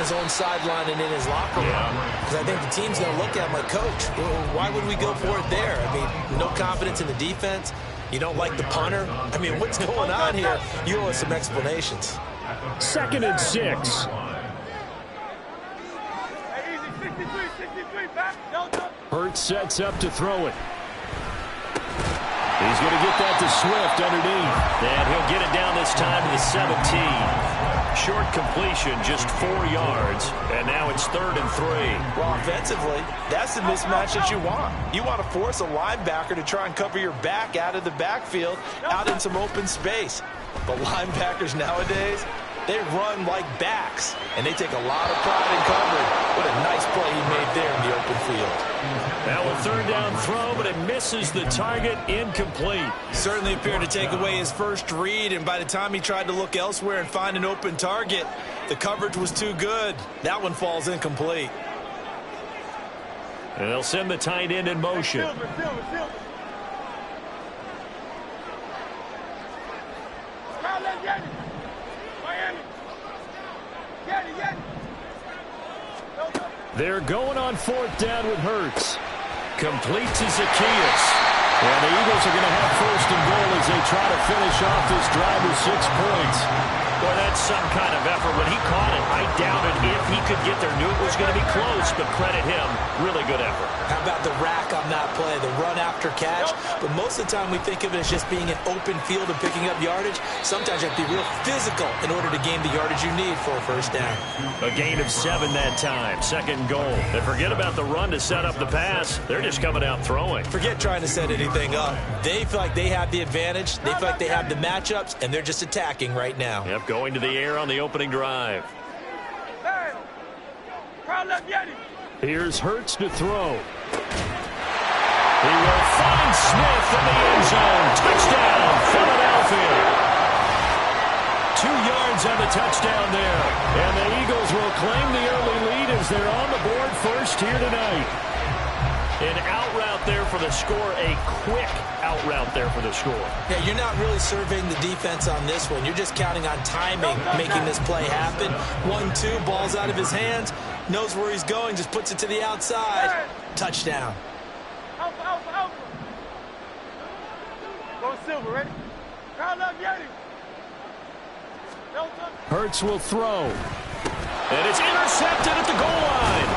his own sideline and in his locker room. Because I think the team's going to look at him like, Coach, why would we go for it there? I mean, no confidence in the defense. You don't like the punter? I mean, what's going on here? You owe us some explanations. 2nd and 6. Hurts sets up to throw it. He's going to get that to Swift underneath. And he'll get it down this time to the 17. Short completion, just 4 yards. And now it's 3rd and 3. Well, offensively, that's the mismatch that you want. You want to force a linebacker to try and cover your back out of the backfield, out in some open space. But linebackers nowadays, they run like backs, and they take a lot of pride in covering. What a nice play he made there in the open field. Now a 3rd down throw, but it misses the target, incomplete. Certainly appeared to take away his first read, and by the time he tried to look elsewhere and find an open target, the coverage was too good. That one falls incomplete. And they'll send the tight end in motion. They're going on 4th down with Hurts. Complete to Zacchaeus. And the Eagles are going to have 1st and goal as they try to finish off this drive with 6 points. Boy, that's some kind of effort. When he caught it, I doubted if he could get there. Knew it was going to be close, but credit him. Really good effort. How about the rack on that play, the run after catch? But most of the time we think of it as just being an open field and picking up yardage. Sometimes you have to be real physical in order to gain the yardage you need for a 1st down. A gain of 7 that time. 2nd goal. And forget about the run to set up the pass. They're just coming out throwing. Forget trying to set anything up. They feel like they have the advantage. They feel like they have the matchups, and they're just attacking right now. Yep, going to the air on the opening drive. Here's Hurts to throw. He will find Smith in the end zone. Touchdown, Philadelphia. 2 yards on the touchdown there. And the Eagles will claim the early lead as they're on the board first here tonight. An out route there for the score. A quick out route there for the score. Yeah, you're not really surveying the defense on this one. You're just counting on timing, making this play happen. 1-2, ball's out of his hands. Knows where he's going, just puts it to the outside. Touchdown. Go Silver, ready? Crowd up, Yeti. Hurts will throw. And it's intercepted at the goal line.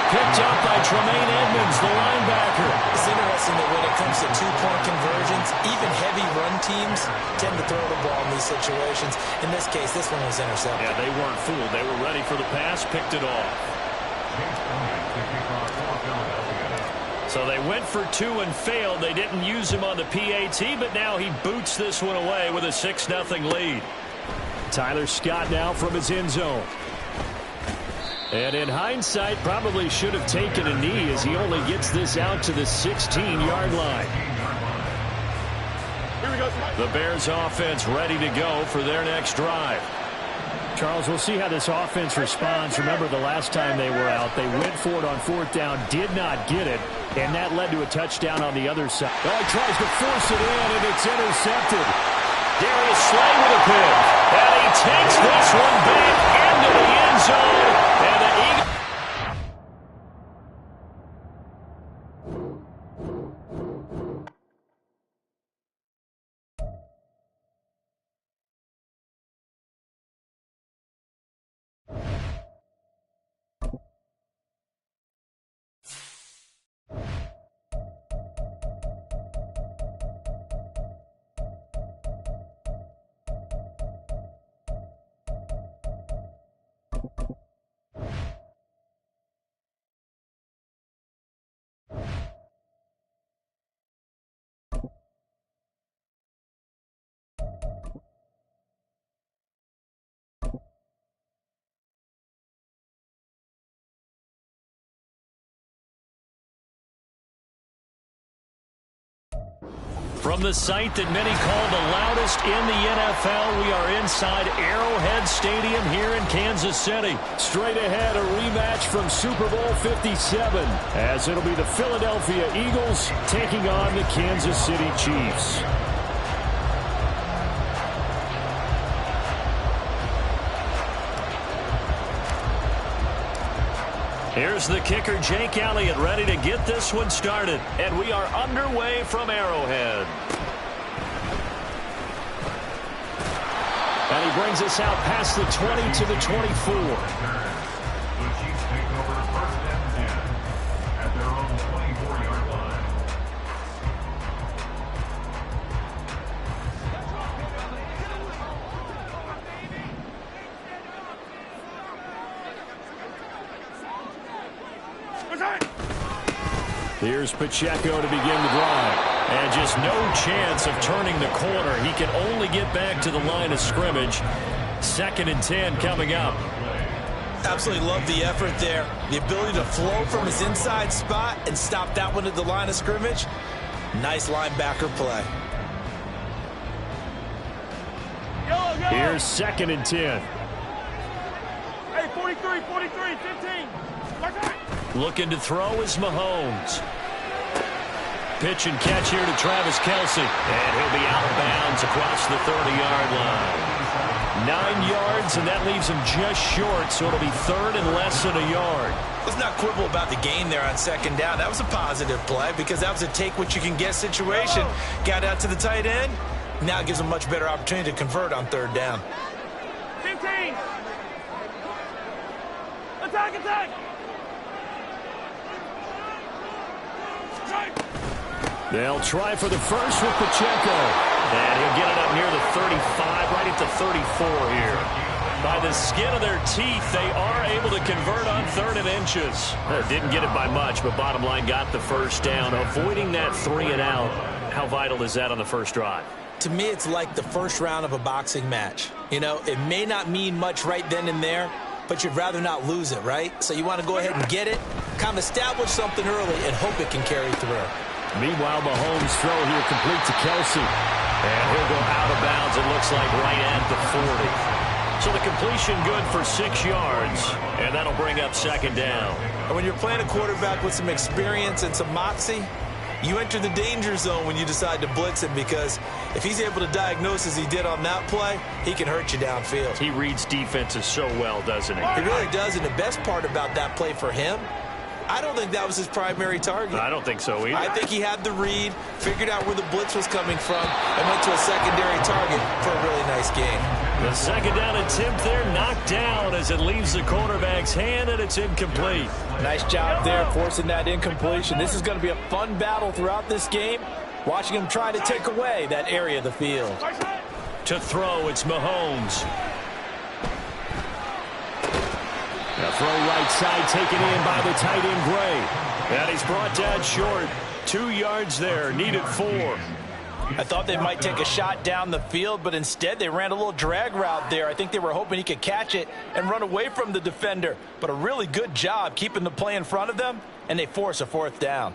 Picked up by Tremaine Edmonds, the linebacker. It's interesting that when it comes to two-point conversions, even heavy run teams tend to throw the ball in these situations. In this case, this one was intercepted. Yeah, they weren't fooled. They were ready for the pass, picked it off. So they went for 2 and failed. They didn't use him on the PAT, but now he boots this one away with a 6-0 lead. Tyler Scott now from his end zone. And in hindsight, probably should have taken a knee as he only gets this out to the 16-yard line. Here we go. The Bears offense ready to go for their next drive. Charles, we'll see how this offense responds. Remember the last time they were out, they went for it on 4th down, did not get it, and that led to a touchdown on the other side. Oh, he tries to force it in, and it's intercepted. Darius Slay with a pick. And he takes this one back into the end zone. And the Eagles. From the site that many call the loudest in the NFL, we are inside Arrowhead Stadium here in Kansas City. Straight ahead, a rematch from Super Bowl 57, as it'll be the Philadelphia Eagles taking on the Kansas City Chiefs. Here's the kicker, Jake Elliott, ready to get this one started. And we are underway from Arrowhead. And he brings us out past the 20 to the 24. Here's Pacheco to begin the drive. And just no chance of turning the corner. He can only get back to the line of scrimmage. 2nd and 10 coming up. Absolutely love the effort there. The ability to flow from his inside spot and stop that one at the line of scrimmage. Nice linebacker play. Here's 2nd and 10. Hey, 43, 15. Looking to throw is Mahomes. Pitch and catch here to Travis Kelce. And he'll be out of bounds across the 30-yard line. 9 yards, and that leaves him just short, so it'll be 3rd and less than a yard. Let's not quibble about the gain there on 2nd down. That was a positive play because that was a take-what-you-can-get situation. Got out to the tight end. Now it gives him a much better opportunity to convert on 3rd down. 15. Attack. They'll try for the first with Pacheco. And he'll get it up near the 35, right at the 34 here. By the skin of their teeth, they are able to convert on 3rd and inches. Didn't get it by much, but bottom line got the first down. Avoiding that 3 and out. How vital is that on the first drive? To me, it's like the first round of a boxing match. You know, it may not mean much right then and there, but you'd rather not lose it, right? So you want to go ahead and get it, kind of establish something early, and hope it can carry through. Meanwhile, Mahomes' throw here complete to Kelce. And he'll go out of bounds, it looks like, right at the 40. So the completion good for 6 yards, and that'll bring up 2nd down. And when you're playing a quarterback with some experience and some moxie, you enter the danger zone when you decide to blitz him, because if he's able to diagnose as he did on that play, he can hurt you downfield. He reads defenses so well, doesn't he? He really does, and the best part about that play for him, I don't think that was his primary target. I don't think so either. I think he had the read, figured out where the blitz was coming from, and went to a secondary target for a really nice gain. The 2nd down attempt there knocked down as it leaves the quarterback's hand, and it's incomplete. Nice job there forcing that incompletion. This is going to be a fun battle throughout this game, watching him try to take away that area of the field. To throw, it's Mahomes. A throw right side taken in by the tight end Gray. And he's brought down short. 2 yards there, needed 4. I thought they might take a shot down the field, but instead they ran a little drag route there. I think they were hoping he could catch it and run away from the defender. But a really good job keeping the play in front of them, and they force a 4th down.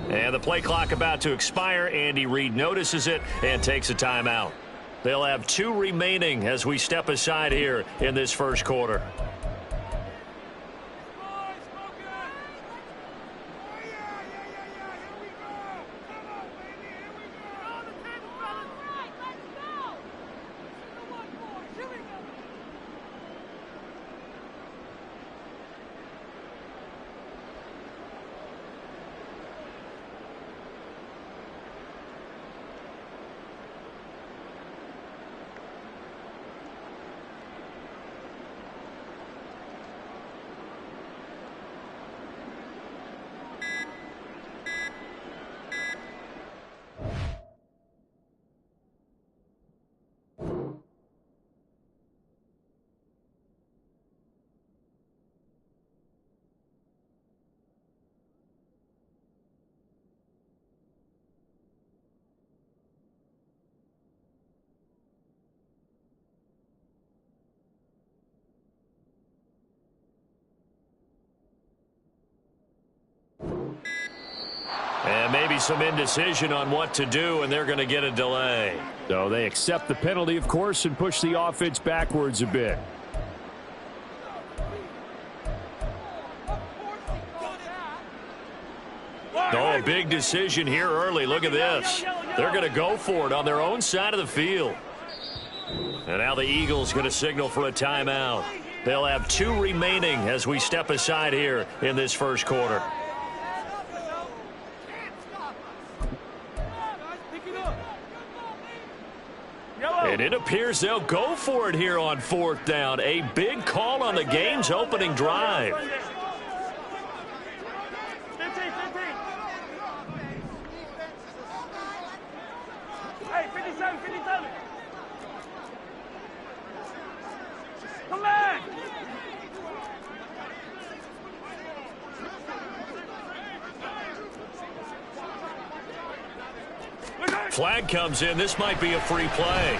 And the play clock about to expire. Andy Reid notices it and takes a timeout. They'll have 2 remaining as we step aside here in this first quarter. And maybe some indecision on what to do, and they're going to get a delay. So they accept the penalty, of course, and push the offense backwards a bit. Oh, big decision here early. Look at this. They're going to go for it on their own side of the field. And now the Eagles going to signal for a timeout. They'll have 2 remaining as we step aside here in this first quarter. And it appears they'll go for it here on 4th down. A big call on the game's opening drive. 15. Hey, 57. Come back. Flag comes in. This might be a free play.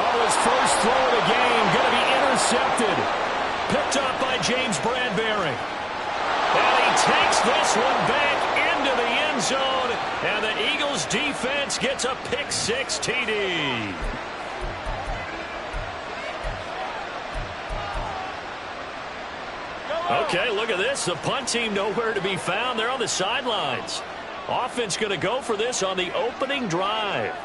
Oh, his first throw of the game going to be intercepted. Picked up by James Bradbury. And he takes this one back into the end zone. And the Eagles defense gets a pick-6 TD. Okay, look at this. The punt team nowhere to be found. They're on the sidelines. Offense going to go for this on the opening drive.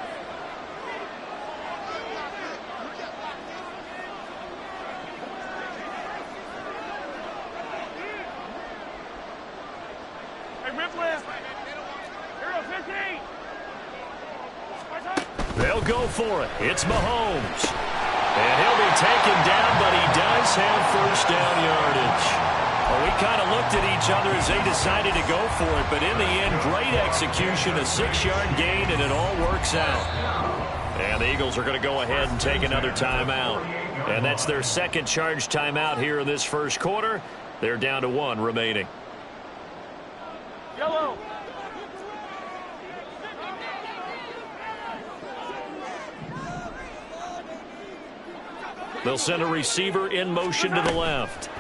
They'll go for it. It's Mahomes. And he'll be taken down, but he does have first down yardage. Well, we kind of looked at each other as they decided to go for it, but in the end, great execution, a 6-yard gain, and it all works out. And the Eagles are going to go ahead and take another timeout. And that's their second charge timeout here in this first quarter. They're down to 1 remaining. Yellow. They'll send a receiver in motion to the left.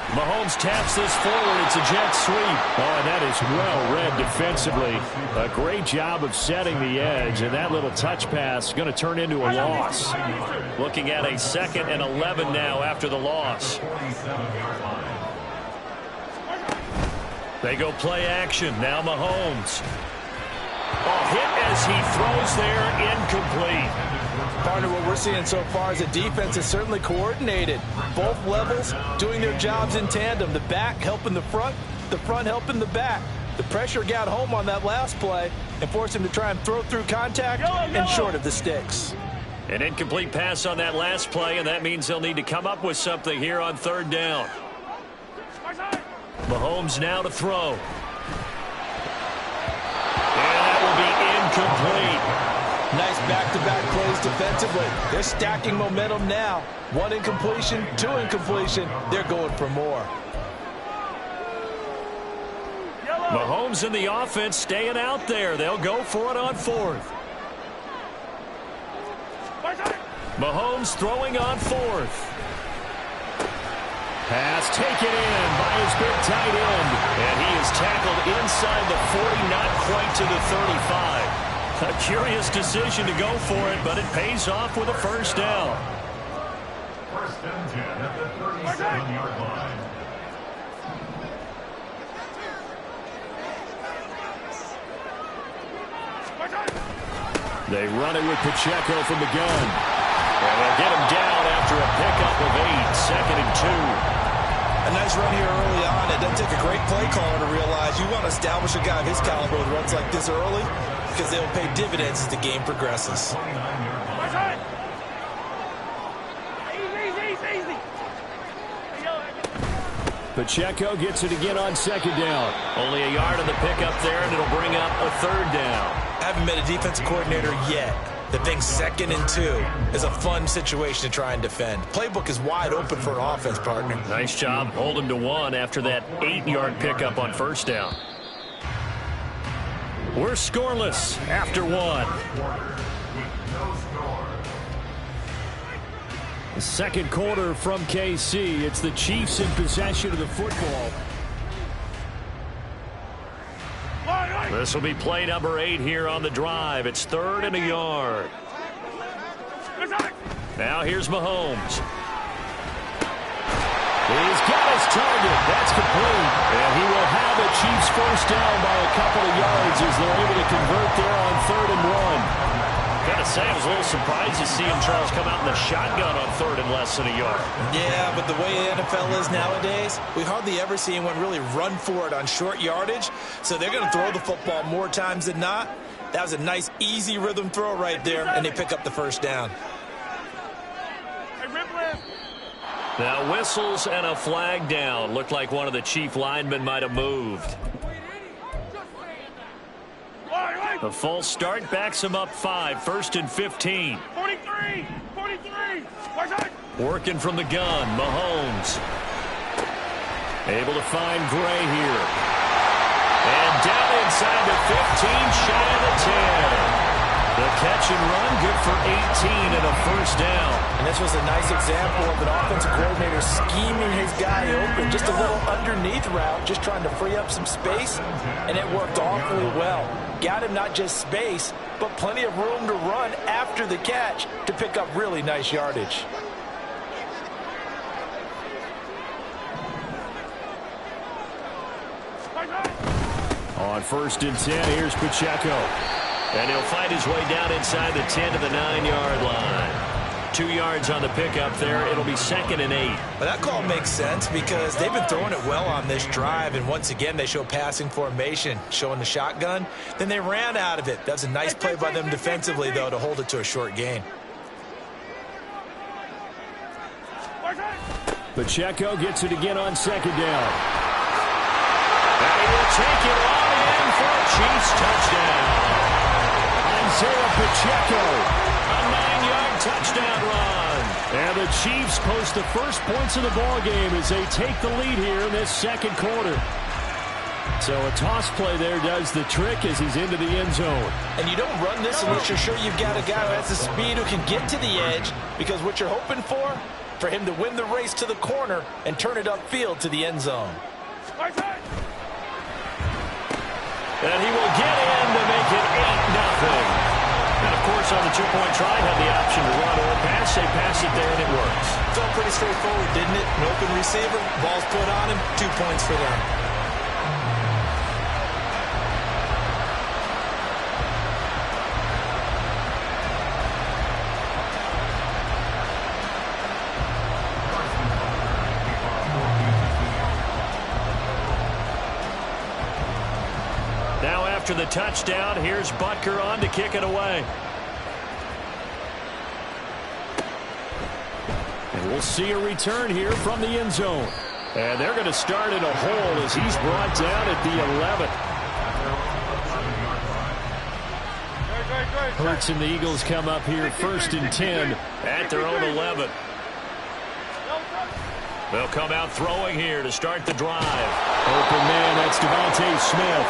Mahomes taps this forward. It's a jet sweep. Oh, and that is well read defensively. A great job of setting the edge, and that little touch pass is going to turn into a loss. Looking at a 2nd and 11 now after the loss. They go play action. Now Mahomes. Oh, hit as he throws there, incomplete. Partner, what we're seeing so far is the defense is certainly coordinated. Both levels doing their jobs in tandem. The back helping the front helping the back. The pressure got home on that last play and forced him to try and throw through contact and short of the sticks. An incomplete pass on that last play, and that means they'll need to come up with something here on 3rd down. Mahomes now to throw. And that will be incomplete. Nice back-to-back plays defensively. They're stacking momentum now. 1 incompletion, 2 incompletion. They're going for more. Mahomes and the offense staying out there. They'll go for it on 4th. Mahomes throwing on 4th. Pass taken in by his big tight end. And he is tackled inside the 40, not quite to the 35. A curious decision to go for it, but it pays off with a first down. 1st and 10 at the 37-yard line. They run it with Pacheco from the gun. And they'll get him down after a pickup of 8, 2nd and 2. A nice run here early on. It doesn't take a great play caller to realize you want to establish a guy of his caliber with runs like this early because they'll pay dividends as the game progresses. Pacheco gets it again on 2nd down. Only a yard on the pickup there, and it'll bring up a 3rd down. Haven't met a defensive coordinator yet that thinks 2nd and 2 is a fun situation to try and defend. Playbook is wide open for an offense, partner. Nice job holding to 1 after that 8-yard pickup on 1st down. We're scoreless after 1. The 2nd quarter from KC. It's the Chiefs in possession of the football. This will be play number 8 here on the drive. It's 3rd and a yard. Now here's Mahomes. He's got his target. That's complete. And he will have a Chiefs first down by a couple of yards as they're able to convert there on 3rd and 1. Gotta say, I was a little surprised to see him, Charles, come out in the shotgun on 3rd and less than a yard. Yeah, but the way the NFL is nowadays, we hardly ever see anyone really run for it on short yardage. So they're going to throw the football more times than not. That was a nice, easy rhythm throw right there, and they pick up the first down. Now whistles and a flag down. Looked like one of the Chief linemen might have moved. The false start backs him up 5. 1st and 15. 43. Working from the gun, Mahomes. Able to find Gray here. And down inside the 15, shy of the 10. The catch and run, good for 18 and a first down. And this was a nice example of an offensive coordinator scheming his guy open. Just a little underneath route, just trying to free up some space, and it worked awfully well. Got him not just space, but plenty of room to run after the catch to pick up really nice yardage. On 1st and 10, here's Pacheco. And he'll fight his way down inside the 10 to the 9-yard line. 2 yards on the pickup there. It'll be 2nd and 8. But that call makes sense because they've been throwing it well on this drive. And once again, they show passing formation, showing the shotgun. Then they ran out of it. That's a nice play by them defensively, though, to hold it to a short gain. Pacheco gets it again on 2nd down. And he will take it all in for a Chiefs touchdown. Isaiah Pacheco. A 9-yard touchdown run. And the Chiefs post the first points of the ball game as they take the lead here in this 2nd quarter. So a toss play there does the trick as he's into the end zone. And you don't run this unless you're sure you've got a guy who has the speed who can get to the edge, because what you're hoping for him to win the race to the corner and turn it upfield to the end zone. And he will get in to make it 8-0. And, of course, on the 2-point try, had the option to run or pass. They pass it there, and it works. Felt pretty straightforward, didn't it? An open receiver, ball's put on him, 2 points for them. Now after the touchdown, here's Butker on to kick it away. And we'll see a return here from the end zone. And they're going to start in a hole as he's brought down at the 11. Hurts and the Eagles come up here 1st and 10 at their own 11. They'll come out throwing here to start the drive. Open man, that's Devontae Smith.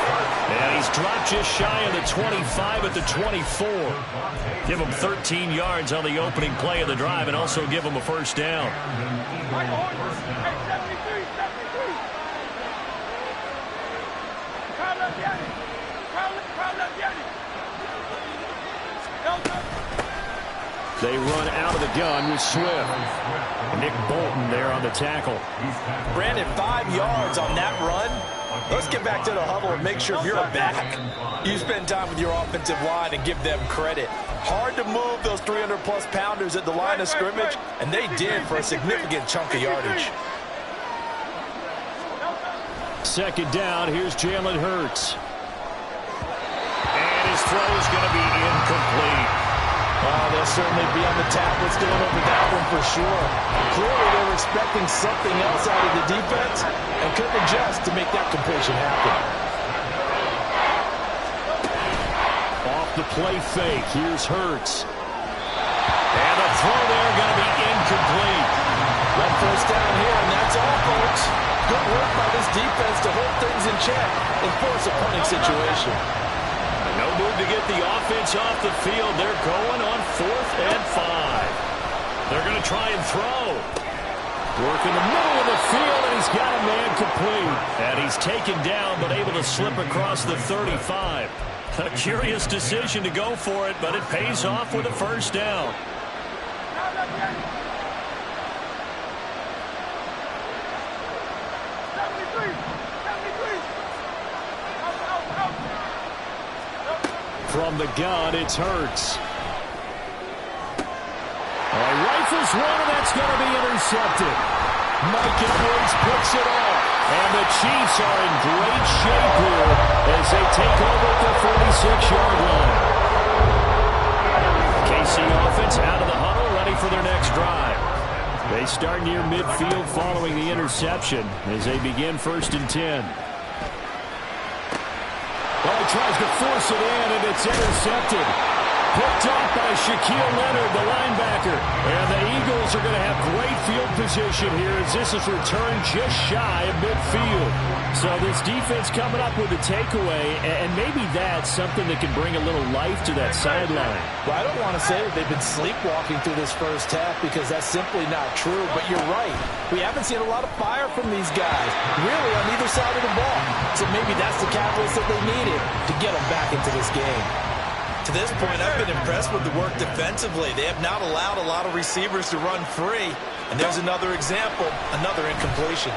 And he's dropped just shy of the 25 at the 24. Give him 13 yards on the opening play of the drive and also give him a first down. They run out of the gun with Swift. Nick Bolton there on the tackle. Brandon, 5 yards on that run. Let's get back to the huddle and make sure if you're a back, you spend time with your offensive line and give them credit. Hard to move those 300-plus pounders at the line of scrimmage, and they did for a significant chunk of yardage. 2nd down, here's Jalen Hurts. And his throw is going to be incomplete. They'll certainly be on the tablets going over that one for sure. Clearly, they were expecting something else out of the defense and couldn't adjust to make that completion happen. Off the play fake, here's Hurts. And the throw there going to be incomplete. One first down here, and that's all, folks. Good work by this defense to hold things in check and force a punting situation. No move to get the offense off the field. They're going on 4th and 5. They're going to try and throw. Work in the middle of the field, and he's got a man complete. And he's taken down, but able to slip across the 35. A curious decision to go for it, but it pays off with a first down. From the gun, it's Hurts. Rifles one, and that's going to be intercepted. Mike Edwards puts it off. And the Chiefs are in great shape here as they take over at the 46-yard line. KC offense out of the huddle, ready for their next drive. They start near midfield following the interception as they begin 1st and 10. Well, he tries to force it in, and it's intercepted. Picked off by Shaquille Leonard, the linebacker. And the Eagles are going to have great field position here as this is returned just shy of midfield. So this defense coming up with a takeaway, and maybe that's something that can bring a little life to that sideline. Well, I don't want to say that they've been sleepwalking through this first half because that's simply not true, but you're right. We haven't seen a lot of fire from these guys, really, on either side of the ball. So maybe that's the catalyst that they needed to get them back into this game. To this point, I've been impressed with the work defensively. They have not allowed a lot of receivers to run free. And there's another example, another incompletion.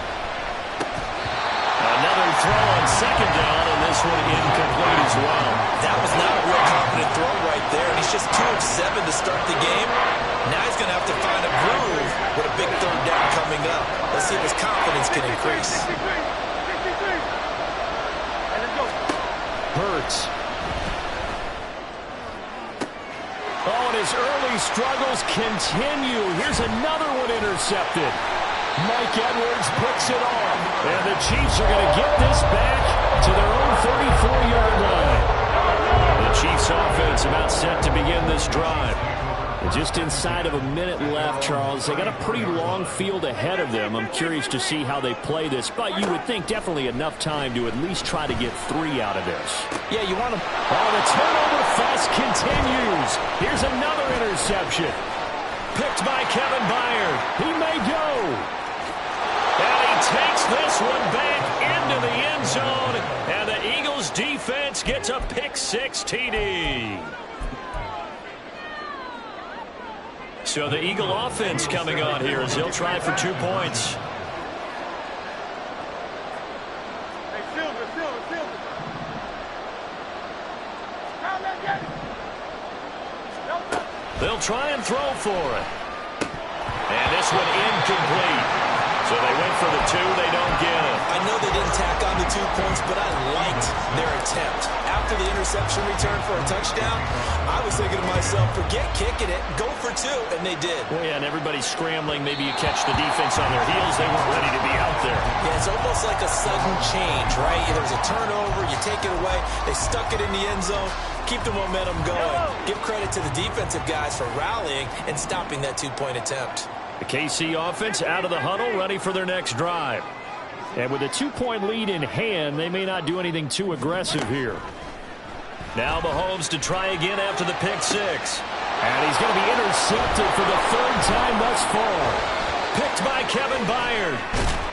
Another throw on 2nd down, and this one incomplete as well. That was not a real confident throw right there. And he's just 2 of 7 to start the game. Now he's going to have to find a groove with a big 3rd down coming up. Let's see if his confidence can increase. Hurts. Oh, and his early struggles continue. Here's another one intercepted. Mike Edwards picks it off. And the Chiefs are going to get this back to their own 34-yard line. The Chiefs offense about set to begin this drive. And just inside of a minute left, Charles. They got a pretty long field ahead of them. I'm curious to see how they play this, but you would think definitely enough time to at least try to get 3 out of this. Yeah, you want to... Oh, the turnover fest continues. Here's another interception. Picked by Kevin Byard. He may go. And he takes this one back into the end zone, and the Eagles defense gets a pick-6 TD. So the Eagle offense coming on here as they'll try for 2 points. Hey, Silver. They'll try and throw for it. And this one incomplete. So they went for the 2, they don't get it. I know they didn't tack on the 2 points, but I liked their attempt. After the interception return for a touchdown, I was thinking to myself, forget kicking it, go for 2, and they did. Well, yeah, and everybody's scrambling. Maybe you catch the defense on their heels. They weren't ready to be out there. Yeah, it's almost like a sudden change, right? There's a turnover, you take it away, they stuck it in the end zone, keep the momentum going. Give credit to the defensive guys for rallying and stopping that 2-point attempt. The KC offense out of the huddle, ready for their next drive. And with a 2-point lead in hand, they may not do anything too aggressive here. Now Mahomes to try again after the pick-6. And he's going to be intercepted for the 3rd time thus far. Picked by Kevin Byard.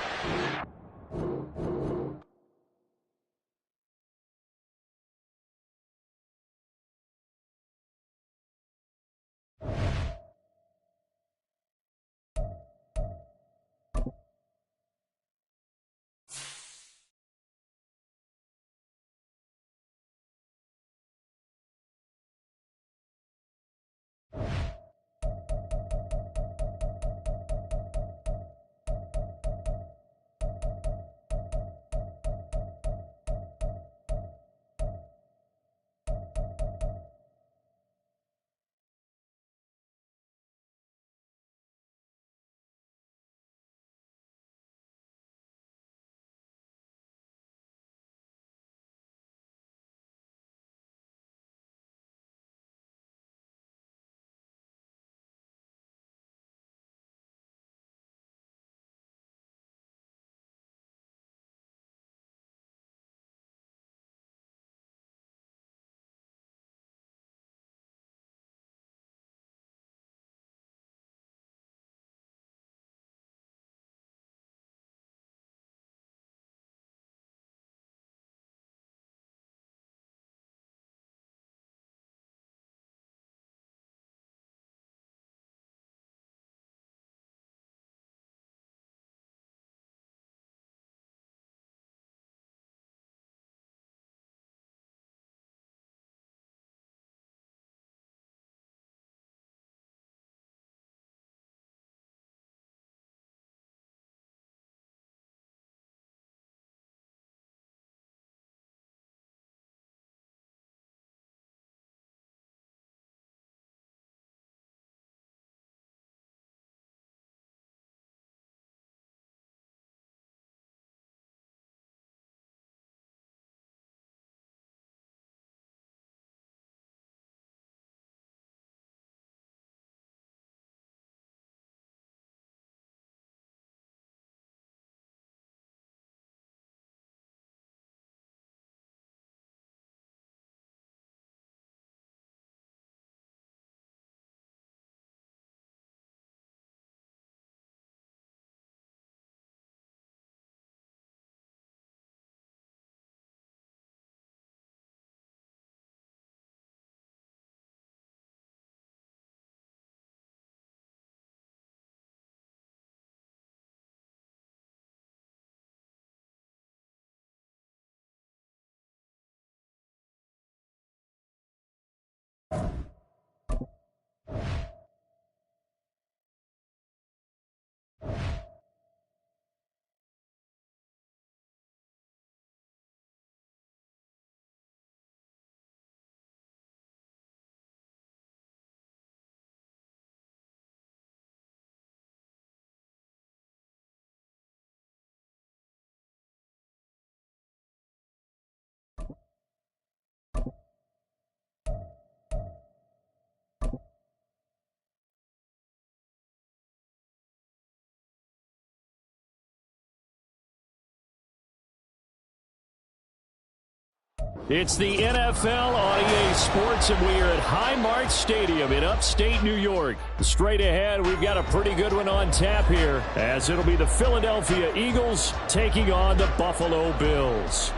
It's the NFL on EA Sports, and we are at Highmark Stadium in upstate New York. Straight ahead, we've got a pretty good one on tap here, as it'll be the Philadelphia Eagles taking on the Buffalo Bills.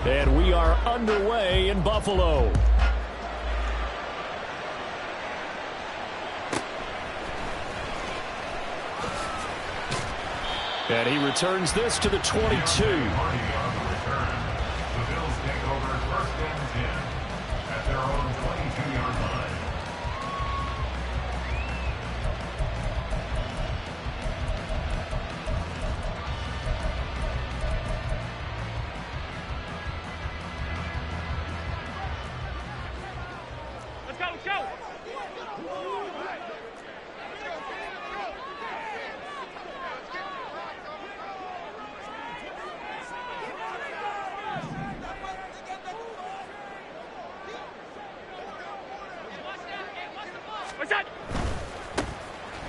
And we are underway in Buffalo. And he returns this to the 22. The Bills take over first and 10 at their own 22-yard line. Let's go, let's go.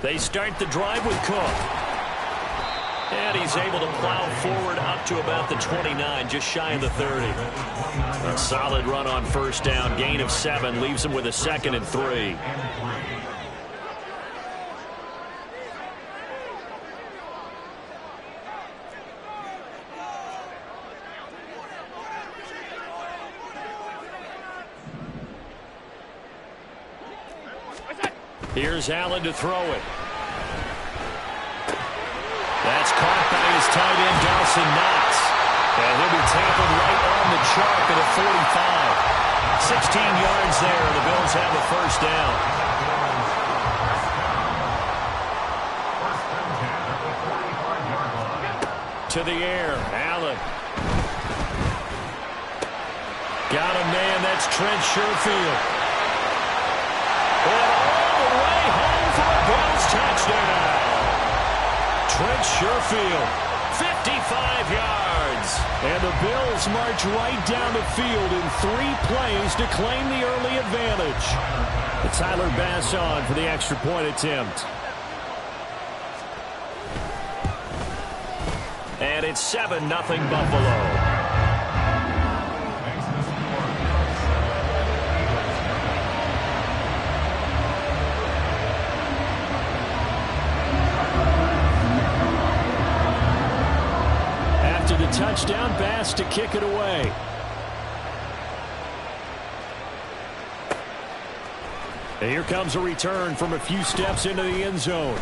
They start the drive with Cook. And he's able to plow forward up to about the 29, just shy of the 30. A solid run on first down. Gain of 7 leaves him with a 2nd and 3. Here's Allen to throw it. That's caught by his tight end, Dawson Knox. And he'll be tackled right on the chalk at a 45. 16 yards there. The Bills have the first down. To the air, Allen. Got a man, that's Trent Sherfield. Bills touchdown. Trent Sherfield, 55 yards. And the Bills march right down the field in 3 plays to claim the early advantage. Tyler Bass on for the extra point attempt. And it's 7-0 Buffalo. Touchdown, Bass to kick it away. And here comes a return from a few steps into the end zone.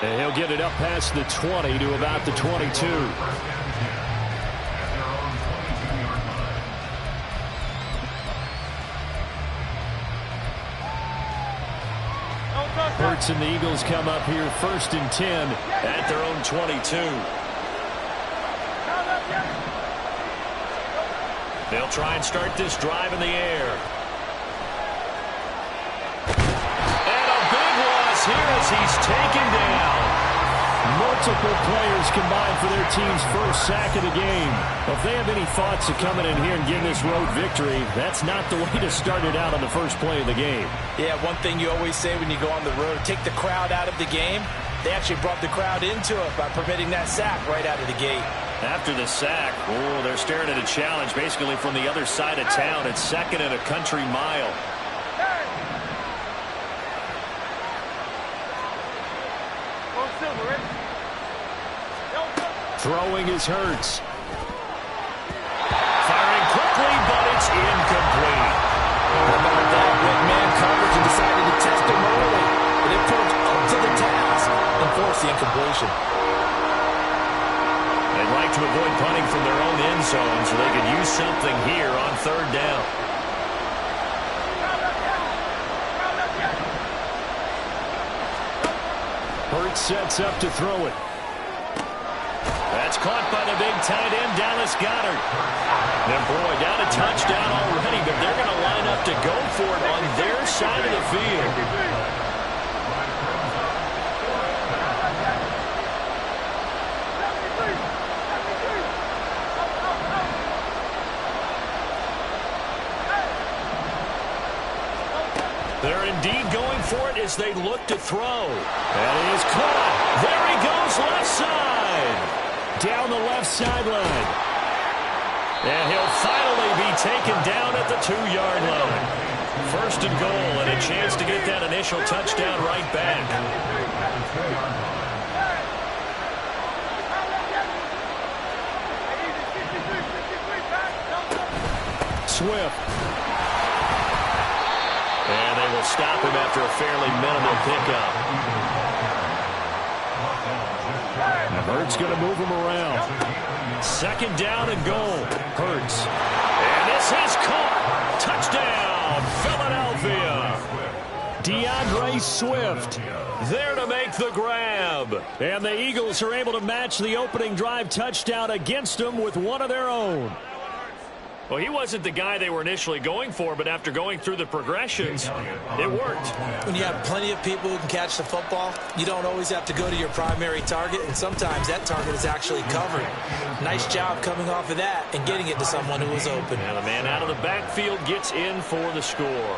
And he'll get it up past the 20 to about the 22. Hurts and the Eagles come up here 1st and 10 at their own 22. They'll try and start this drive in the air. And a big loss here as he's taken down. Multiple players combined for their team's first sack of the game. If they have any thoughts of coming in here and getting this road victory, that's not the way to start it out on the first play of the game. Yeah, one thing you always say when you go on the road, take the crowd out of the game. They actually brought the crowd into it by permitting that sack right out of the gate. After the sack, oh, they're staring at a challenge basically from the other side of town. It's 2nd and a country mile. Throwing is Hurts. Firing quickly, but it's incomplete. How about that? Went man coverage and decided to test him early. But they put him up to the task and forced the incompletion. They'd like to avoid punting from their own end zone so they could use something here on 3rd down. Hurts sets up to throw it. That's caught by the big tight end, Dallas Goedert. And boy, down a touchdown already, but they're going to line up to go for it on their side of the field. They're in indeed going for it as they look to throw. That is caught. There he goes, left side. Down the left sideline. And he'll finally be taken down at the 2-yard line. First and goal, and a chance to get that initial touchdown right back. Swift. And they will stop him after a fairly minimal pickup. And Hurts going to move him around. Second down and goal. Hurts. And this is caught. Touchdown, Philadelphia. DeAndre Swift there to make the grab. And the Eagles are able to match the opening drive touchdown against them with one of their own. Well, he wasn't the guy they were initially going for, but after going through the progressions, it worked. When you have plenty of people who can catch the football, you don't always have to go to your primary target, and sometimes that target is actually covered. Nice job coming off of that and getting it to someone who was open. And the man out of the backfield gets in for the score.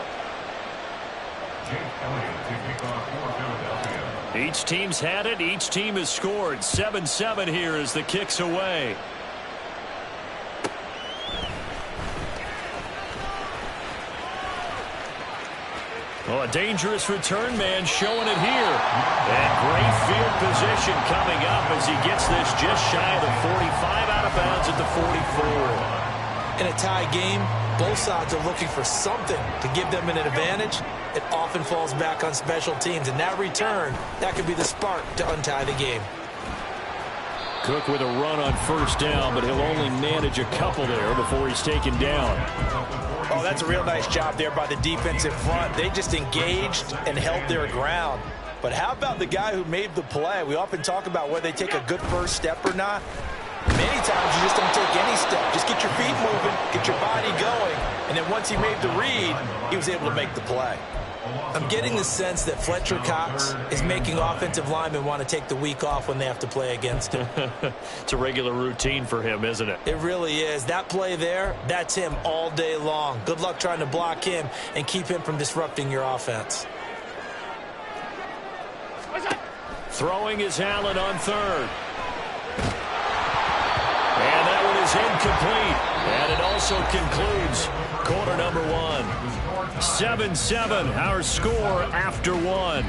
Each team's had it. Each team has scored. 7-7 here as the kick's away. Oh, a dangerous return man showing it here. And great field position coming up as he gets this just shy of the 45, out of bounds at the 44. In a tie game, both sides are looking for something to give them an advantage. It often falls back on special teams, and that return, that could be the spark to untie the game. Cook with a run on first down, but he'll only manage a couple there before he's taken down. Oh, that's a real nice job there by the defensive front. They just engaged and held their ground. But how about the guy who made the play? We often talk about whether they take a good first step or not. Many times you just don't take any step. Just get your feet moving, get your body going. And then once he made the read, he was able to make the play. I'm getting the sense that Fletcher Cox is making offensive linemen want to take the week off when they have to play against him. It's a regular routine for him, isn't it? It really is. That play there, that's him all day long. Good luck trying to block him and keep him from disrupting your offense. Throwing is Allen on third. And that one is incomplete. And it also concludes quarter number one. 7-7, our score after one.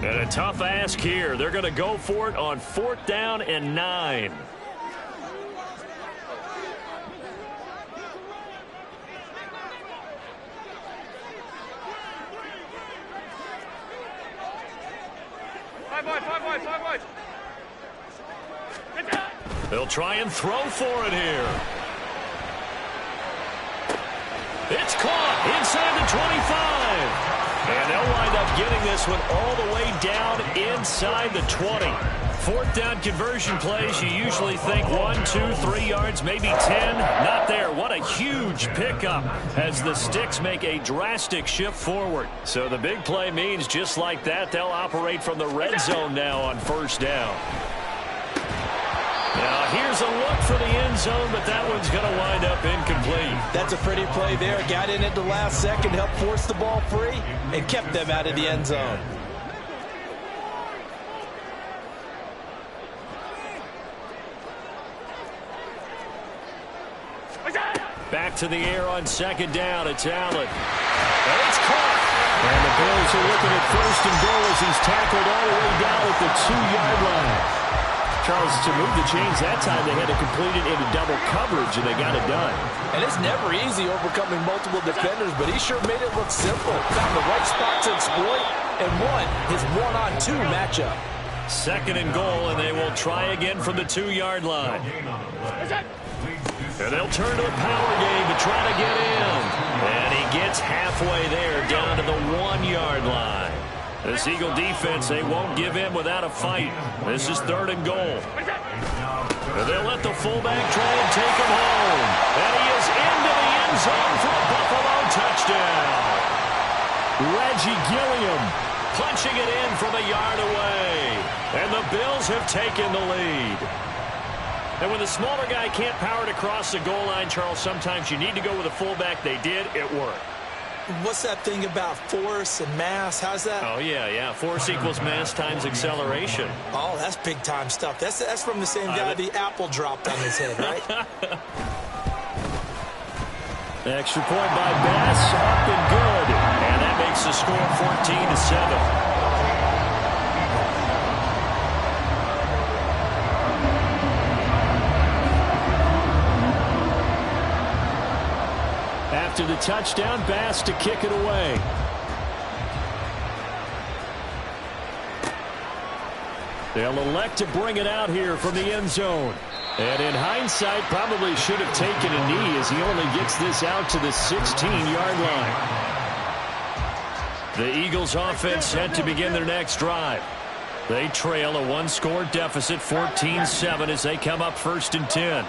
And a tough ask here. They're going to go for it on 4th down and 9. They'll try and throw for it here. It's caught inside the 25. And they'll wind up getting this one all the way down inside the 20. 4th down conversion plays, you usually think 1, 2, 3 yards, maybe 10. Not there. What a huge pickup as the Sticks make a drastic shift forward. So the big play means just like that, they'll operate from the red zone now on 1st down. Now, here's a look for the end zone, but that one's going to wind up incomplete. That's a pretty play there. Got in at the last second, helped force the ball free, and kept them out of the end zone. Back to the air on 2nd down. It's Allen. And it's caught. And the Bills are looking at 1st and goal as he's tackled all the way down at the 2-yard line. Charles, to move the chains that time, they had to complete it into double coverage, and they got it done. And it's never easy overcoming multiple defenders, but he sure made it look simple. Found the right spot to exploit and won his 1-on-2 matchup. 2nd and goal, and they will try again from the 2-yard line. And they'll turn to the power game to try to get in. And he gets halfway there, down to the 1-yard line. This Eagle defense, they won't give in without a fight. This is 3rd and goal. And they'll let the fullback try and take him home. And he is into the end zone for a Buffalo touchdown. Reggie Gilliam punching it in from a yard away. And the Bills have taken the lead. And when the smaller guy can't power it across the goal line, Charles, sometimes you need to go with a fullback. They did. It worked. What's that thing about force and mass? How's that? Oh, yeah. Force equals mass times acceleration. Oh, that's big-time stuff. That's from the same guy the apple dropped on his head, right? Extra point by Bass, up and good. And that makes the score 14-7. After the touchdown, Bass to kick it away. They'll elect to bring it out here from the end zone. And in hindsight, probably should have taken a knee as he only gets this out to the 16-yard line. The Eagles offense set to begin their next drive. They trail a one-score deficit, 14-7, as they come up 1st and 10.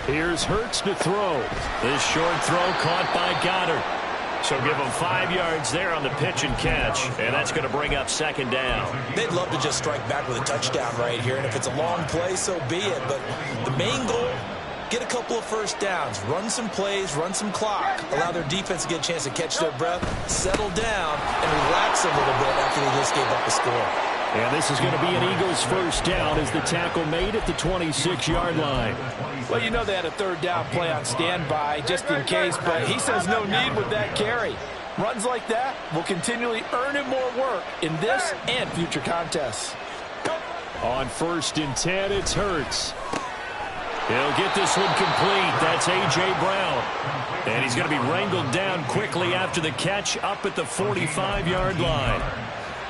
Here's Hurts to throw. This short throw caught by Goddard. So give them 5 yards there on the pitch and catch, and that's going to bring up 2nd down. They'd love to just strike back with a touchdown right here, and if it's a long play, so be it. But the main goal, get a couple of first downs, run some plays, run some clock, allow their defense to get a chance to catch their breath, settle down, and relax a little bit after they just gave up a score. And this is going to be an Eagles 1st down as the tackle made at the 26-yard line. Well, you know they had a 3rd down play on standby just in case, but he says no need with that carry. Runs like that will continually earn him more work in this and future contests. On 1st and 10, it's Hurts. He'll get this one complete. That's A.J. Brown. And he's going to be wrangled down quickly after the catch up at the 45-yard line.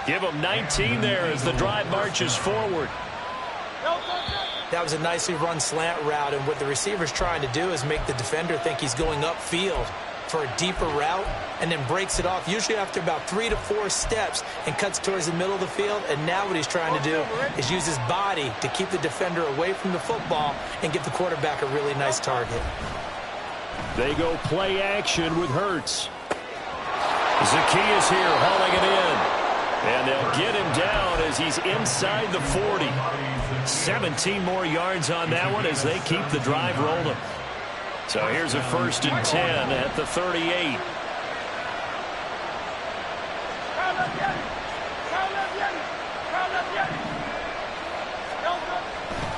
Give him 19 there as the drive marches forward. That was a nicely run slant route, and what the receiver's trying to do is make the defender think he's going upfield for a deeper route and then breaks it off, usually after about 3 to 4 steps, and cuts towards the middle of the field. And now what he's trying to do is use his body to keep the defender away from the football and give the quarterback a really nice target. They go play action with Hurts. Zacchaeus here hauling it in. And they'll get him down as he's inside the 40. 17 more yards on that one as they keep the drive rolling. So here's a 1st and 10 at the 38.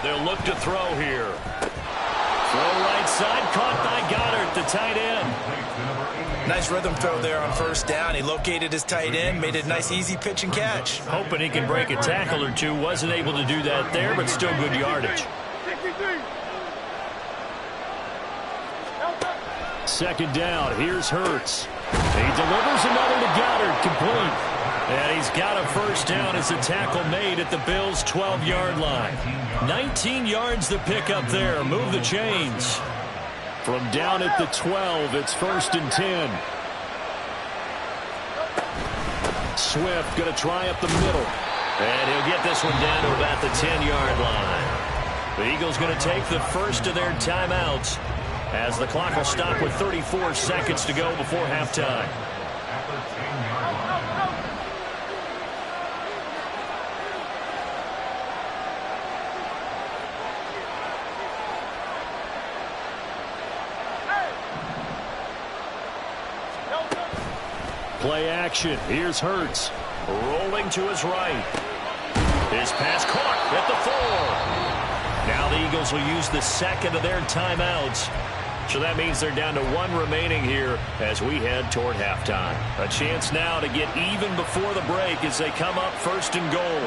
They'll look to throw here. Throw right side, caught by Goddard, the tight end. Nice rhythm throw there on 1st down. He located his tight end, made it a nice easy pitch and catch. Hoping he can break a tackle or two. Wasn't able to do that there, but still good yardage. 2nd down. Here's Hurts. He delivers another to Goddard, complete. And he's got a 1st down as the tackle made at the Bills' 12-yard line. 19 yards to pick up there. Move the chains. From down at the 12, it's 1st and 10. Swift going to try up the middle. And he'll get this one down to about the 10-yard line. The Eagles going to take the first of their timeouts as the clock will stop with 34 seconds to go before halftime. Play action. Here's Hurts. Rolling to his right. His pass caught at the 4. Now the Eagles will use the 2nd of their timeouts. So that means they're down to 1 remaining here as we head toward halftime. A chance now to get even before the break as they come up 1st and goal.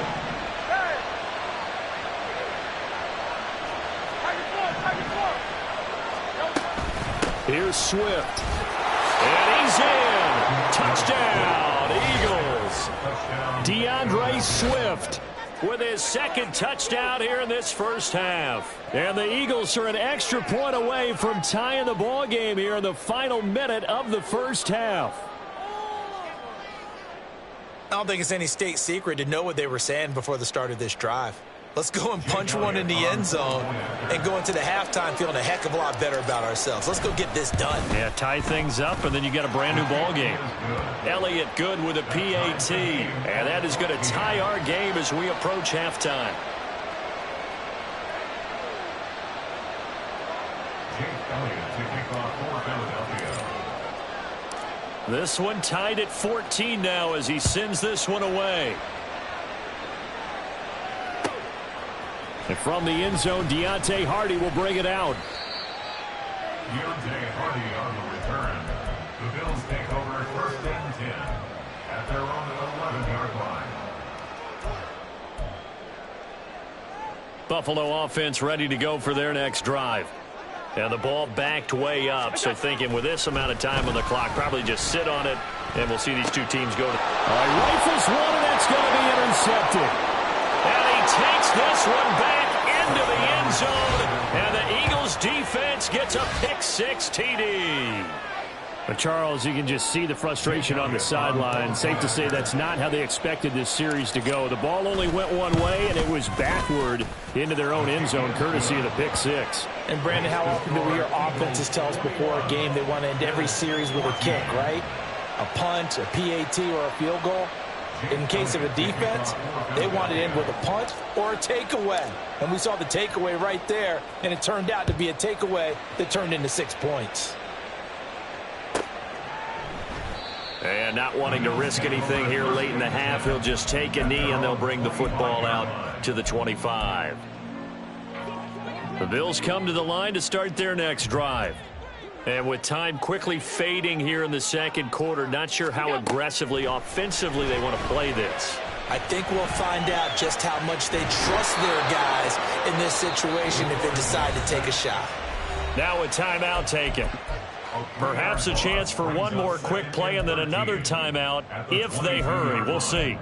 Here's Swift. And he's in. Touchdown, Eagles. DeAndre Swift with his 2nd touchdown here in this 1st half. And the Eagles are an extra point away from tying the ball game here in the final minute of the 1st half. I don't think it's any state secret to know what they were saying before the start of this drive. Let's go and punch one in the end zone and go into the halftime feeling a heck of a lot better about ourselves. Let's go get this done. Yeah, tie things up, and then you got a brand-new ball game. Elliott good with a PAT, and that is going to tie our game as we approach halftime. This one tied at 14 now as he sends this one away. And from the end zone, Deontay Hardy will bring it out. Deontay Hardy on the return. The Bills take over 1st and 10 at their own 11-yard line. Buffalo offense ready to go for their next drive. And the ball backed way up, so thinking with this amount of time on the clock, probably just sit on it, and we'll see these two teams go. All right, rifles one, and that's going to be intercepted. And he takes this one back into the end zone, and the Eagles defense gets a pick-6 TD. But Charles, you can just see the frustration on the sideline. Safe to say that's not how they expected this series to go. The ball only went one way, and it was backward into their own end zone, courtesy of the pick-6. And, Brandon, how often do we hear offenses tell us before a game they want to end every series with a kick, right? A punt, a PAT, or a field goal. In case of a defense, they want to end with a punt or a takeaway. And we saw the takeaway right there, and it turned out to be a takeaway that turned into 6 points. And not wanting to risk anything here late in the half, he'll just take a knee, and they'll bring the football out to the 25. The Bills come to the line to start their next drive. And with time quickly fading here in the second quarter, not sure how aggressively, offensively they want to play this. I think we'll find out just how much they trust their guys in this situation if they decide to take a shot. Now a timeout taken. Perhaps a chance for one more quick play and then another timeout if they hurry. We'll see.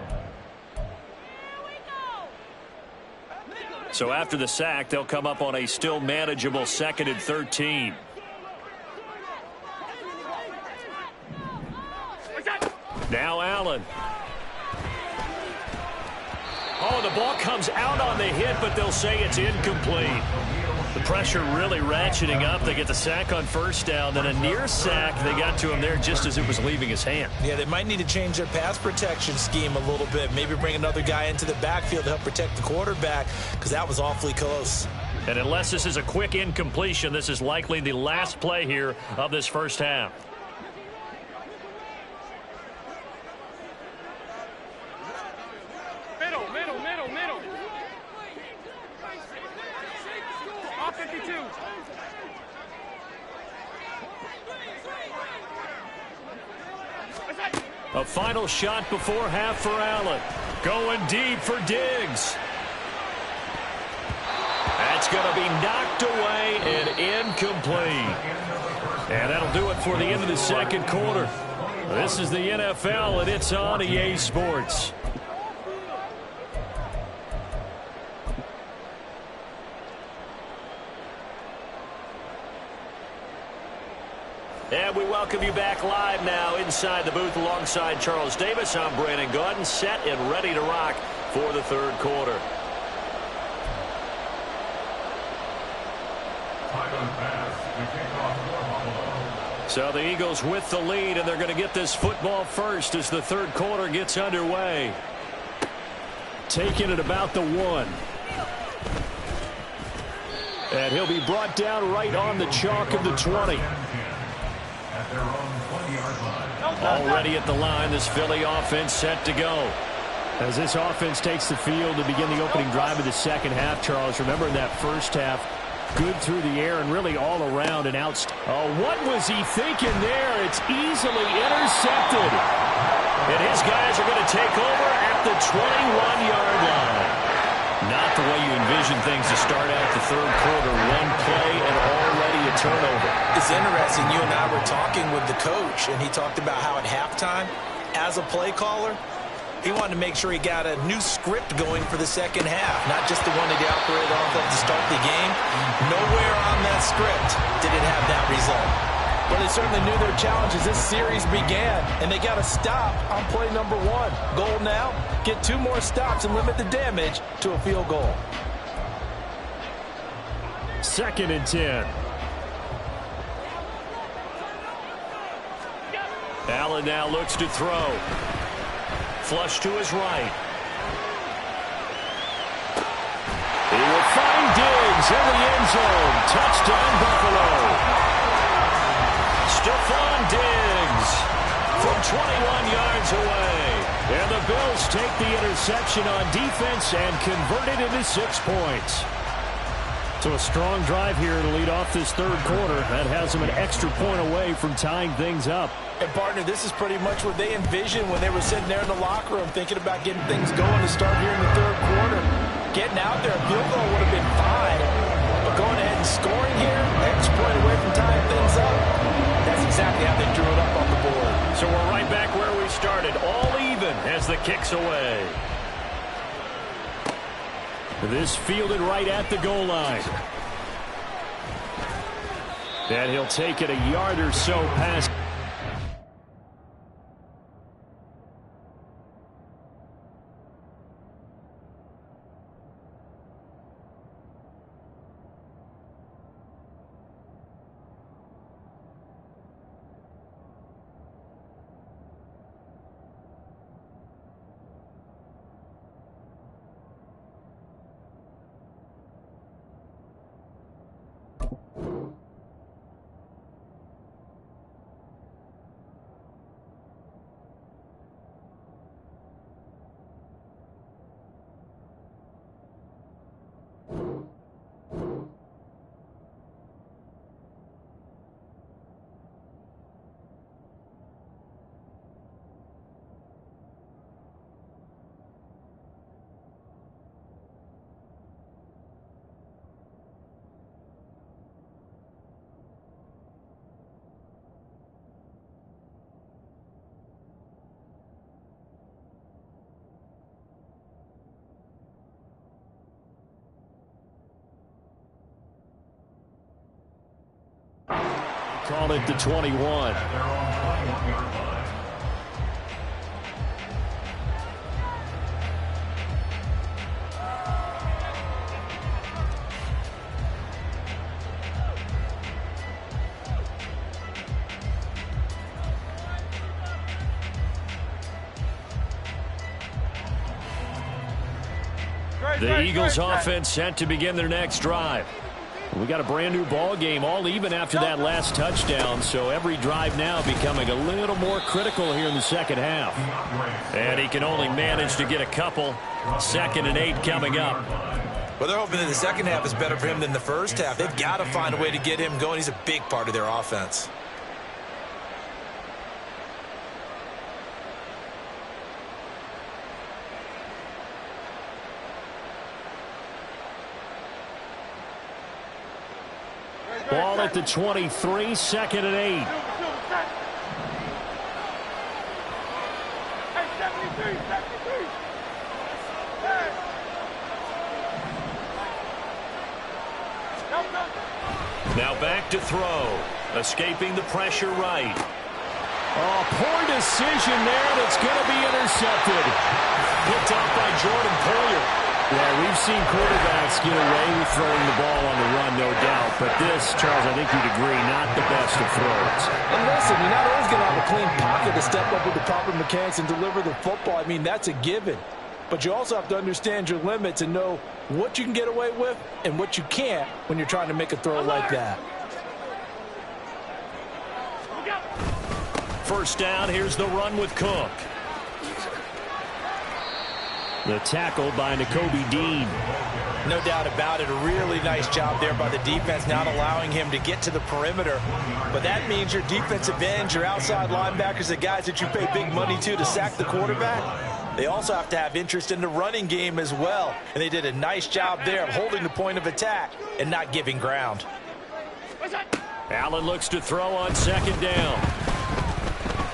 So after the sack, they'll come up on a still manageable 2nd and 13. Now Allen. Oh, the ball comes out on the hit, but they'll say it's incomplete. The pressure really ratcheting up. They get the sack on 1st down, then a near sack. They got to him there just as it was leaving his hand. Yeah, they might need to change their pass protection scheme a little bit. Maybe bring another guy into the backfield to help protect the quarterback, because that was awfully close. And unless this is a quick incompletion, this is likely the last play here of this first half. Middle. All 52. A final shot before half for Allen. Going deep for Diggs. That's going to be knocked away and incomplete. And that'll do it for the end of the second quarter. This is the NFL, and it's on EA Sports. And we welcome you back live now inside the booth alongside Charles Davis. I'm Brandon Gaudin, set and ready to rock for the third quarter. So the Eagles with the lead, and they're going to get this football first as the third quarter gets underway. Taking it about the 1. And he'll be brought down right on the chalk of the 20. Already at the line, this Philly offense set to go. As this offense takes the field to begin the opening drive of the second half, Charles, remember in that first half, good through the air and really all around and out. Oh, what was he thinking there? It's easily intercepted. And his guys are going to take over at the 21-yard line. Not the way you envision things to start out the third quarter. One play and already a turnover. It's interesting. You and I were talking with the coach, and he talked about how at halftime, as a play caller, he wanted to make sure he got a new script going for the second half, not just the one that he operated off of to start the game. Nowhere on that script did it have that result. Well, they certainly knew their challenge as this series began, and they got a stop on play number 1. Goal now, get 2 more stops and limit the damage to a field goal. 2nd and 10. Allen now looks to throw. Flush to his right. He will find Diggs in the end zone. Touchdown, Buffalo. Stephon Diggs from 21 yards away. And the Bills take the interception on defense and convert it into 6 points. So a strong drive here to lead off this 3rd quarter. That has them an extra point away from tying things up. And, partner, this is pretty much what they envisioned when they were sitting there in the locker room thinking about getting things going to start here in the 3rd quarter. Getting out there, a field goal would have been fine. But going ahead and scoring here, extra point away from tying things up, that's exactly how they drew it up on the board. So we're right back where we started, all even as the kick's away. This fielded right at the goal line. And he'll take it a yard or so past. Call it the 21. The Eagles offense set to begin their next drive. We got a brand new ball game, all even after that last touchdown, so every drive now becoming a little more critical here in the 2nd half. And he can only manage to get a couple. 2nd and 8 coming up. Well, they're hoping that the 2nd half is better for him than the 1st half. They've got to find a way to get him going. He's a big part of their offense. Ball at the 23, 2nd and 8. Now back to throw. Escaping the pressure right. Oh, poor decision there. That's going to be intercepted. Picked off by Jordan Poyer. Yeah, we've seen quarterbacks get away with throwing the ball on the run, no doubt. But this, Charles, I think you'd agree, not the best of throws. And listen, you're not always going to have a clean pocket to step up with the proper mechanics and deliver the football. I mean, that's a given. But you also have to understand your limits and know what you can get away with and what you can't when you're trying to make a throw like that. First down, here's the run with Cook. The tackle by Nakobe Dean. No doubt about it. A really nice job there by the defense, not allowing him to get to the perimeter. But that means your defensive ends, your outside linebackers, the guys that you pay big money to sack the quarterback, they also have to have interest in the running game as well. And they did a nice job there of holding the point of attack and not giving ground. Allen looks to throw on 2nd down.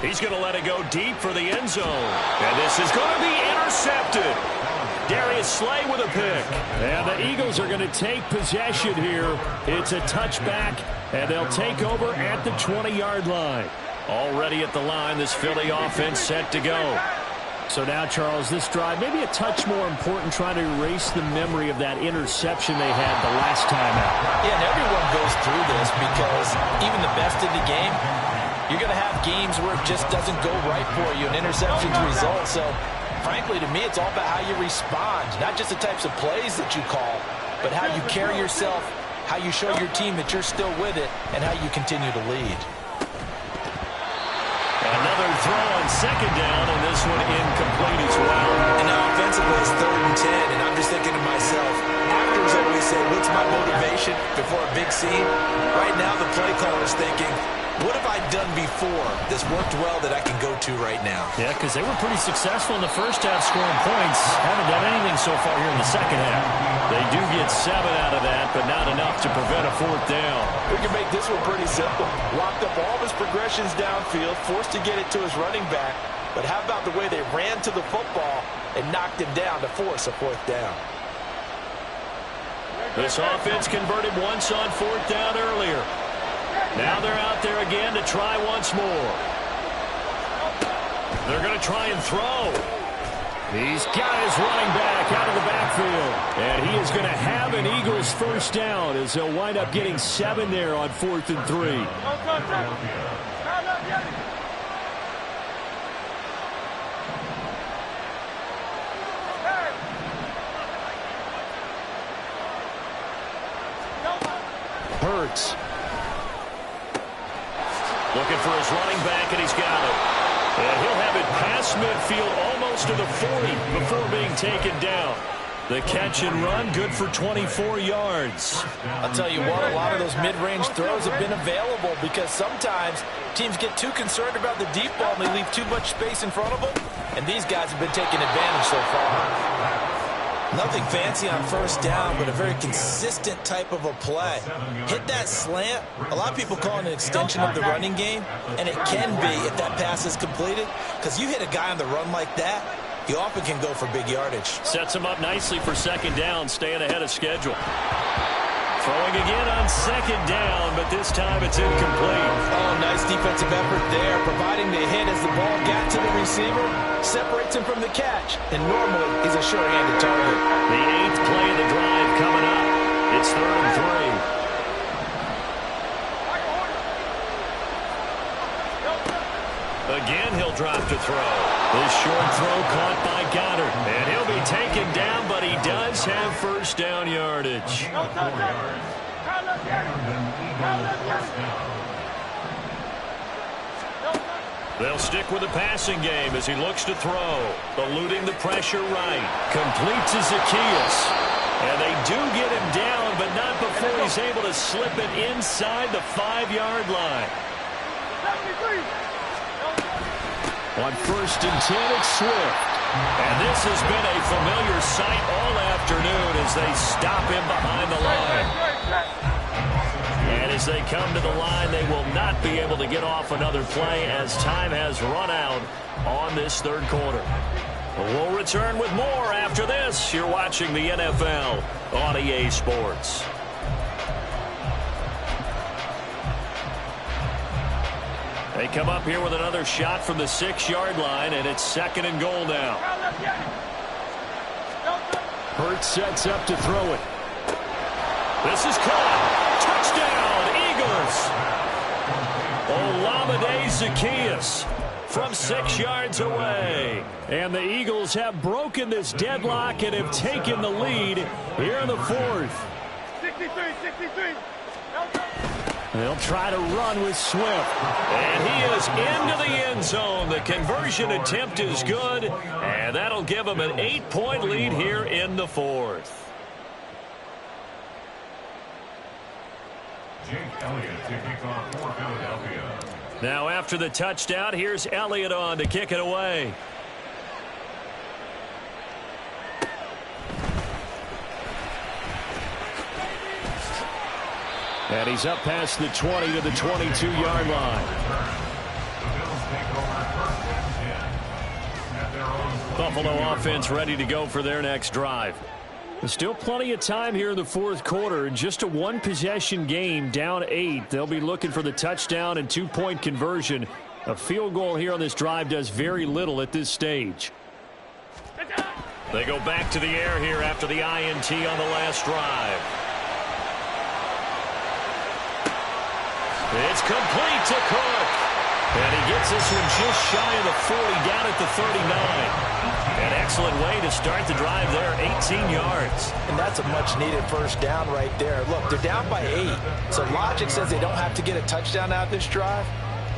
He's going to let it go deep for the end zone. And this is going to be intercepted. Darius Slay with a pick. And the Eagles are going to take possession here. It's a touchback, and they'll take over at the 20-yard line. Already at the line, this Philly offense set to go. So now, Charles, this drive maybe a touch more important, trying to erase the memory of that interception they had the last time out. Yeah, and everyone goes through this because even the best in the game, you're going to have games where it just doesn't go right for you, and interceptions result. So, frankly, to me, it's all about how you respond, not just the types of plays that you call, but how you carry yourself, how you show your team that you're still with it, and how you continue to lead. Another throw on second down, and this one incomplete as well. And now offensively it's 3rd and 10, and I'm just thinking to myself, actors always say, what's my motivation before a big scene? Right now the play caller's thinking, what have I done before that's worked well that I can go to right now? Yeah, because they were pretty successful in the first half scoring points. Haven't done anything so far here in the second half. They do get 7 out of that, but not enough to prevent a 4th down. We can make this one pretty simple. Locked up all of his progressions downfield, forced to get it to his running back. But how about the way they ran to the football and knocked him down to force a 4th down? This offense converted once on 4th down earlier. Now they're out there again to try once more. They're going to try and throw. He's got his running back out of the backfield. And he is going to have an Eagles first down as they'll wind up getting 7 there on 4th and 3. Hurts. Looking for his running back, and he's got it. And he'll have it past midfield almost to the 40 before being taken down. The catch and run, good for 24 yards. I'll tell you what, a lot of those mid-range throws have been available because sometimes teams get too concerned about the deep ball and they leave too much space in front of them. And these guys have been taking advantage so far. Nothing fancy on first down, but a very consistent type of a play. Hit that slant. A lot of people call it an extension of the running game, and it can be if that pass is completed, because you hit a guy on the run like that, you often can go for big yardage. Sets him up nicely for second down, staying ahead of schedule. Throwing again on second down, but this time it's incomplete. Oh, nice defensive effort there, providing the hit as the ball got to the receiver, separates him from the catch, and normally he's a sure-handed target. The 8th play of the drive coming up. It's 3rd and 3. Again, he'll drop to throw. This short throw caught by Goddard. And he'll be taken down, but he does have first down yardage. They'll stick with the passing game as he looks to throw. Eluding the pressure right. Complete to Zacchaeus. And they do get him down, but not before he's able to slip it inside the 5-yard line. 73. On 1st and 10, it's Swift. And this has been a familiar sight all afternoon as they stop him behind the line. And as they come to the line, they will not be able to get off another play as time has run out on this 3rd quarter. We'll return with more after this. You're watching the NFL on EA Sports. They come up here with another shot from the 6-yard line, and it's 2nd and goal now. Hurts sets up to throw it. This is caught. Touchdown, Eagles. Olamide Zacchaeus from 6 yards away. And the Eagles have broken this deadlock and have taken the lead here in the 4th. 63. They'll try to run with Swift. And he is into the end zone. The conversion attempt is good, and that'll give them an 8-point lead here in the 4th. Jake Elliott to kick off for Philadelphia. Now after the touchdown, here's Elliott on to kick it away. And he's up past the 20 to the 22-yard line. The Bills take over 1st and 10 at their own Buffalo offense ready to go for their next drive. There's still plenty of time here in the fourth quarter. Just a one-possession game, down 8. They'll be looking for the touchdown and two-point conversion. A field goal here on this drive does very little at this stage. They go back to the air here after the INT on the last drive. It's complete to Cook. And he gets this one just shy of the 40, down at the 39. An excellent way to start the drive there, 18 yards. And that's a much-needed first down right there. Look, they're down by 8, so logic says they don't have to get a touchdown out of this drive.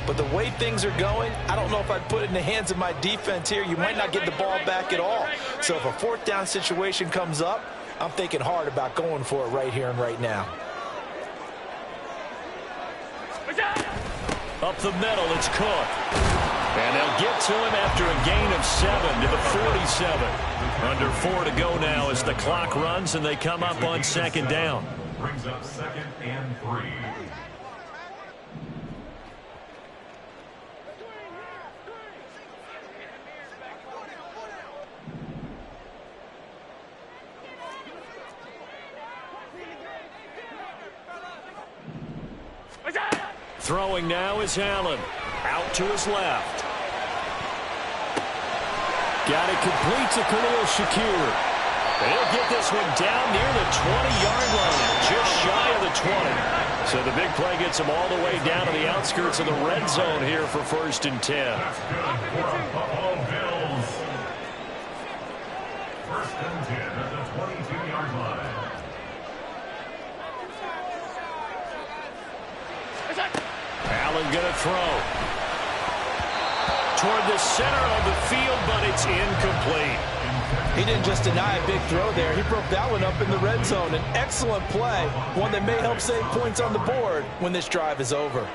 But the way things are going, I don't know if I'd put it in the hands of my defense here. You might not get the ball back at all. So if a fourth down situation comes up, I'm thinking hard about going for it right here and right now. Up the middle, it's Cook. And they'll get to him after a gain of 7 to the 47. Under 4 to go now as the clock runs and they come up on second down. Brings up 2nd and 3. Throwing now is Allen. Out to his left. Got it complete to Khalil Shakir. They'll get this one down near the 20-yard line, just shy of the 20. So the big play gets them all the way down to the outskirts of the red zone here for 1st and 10. That's good for Buffalo Bills. 1st and 10 at the 22-yard line. Allen going to throw. Toward the center of the field, but it's incomplete. He didn't just deny a big throw there. He broke that one up in the red zone. An excellent play, one that may help save points on the board when this drive is over.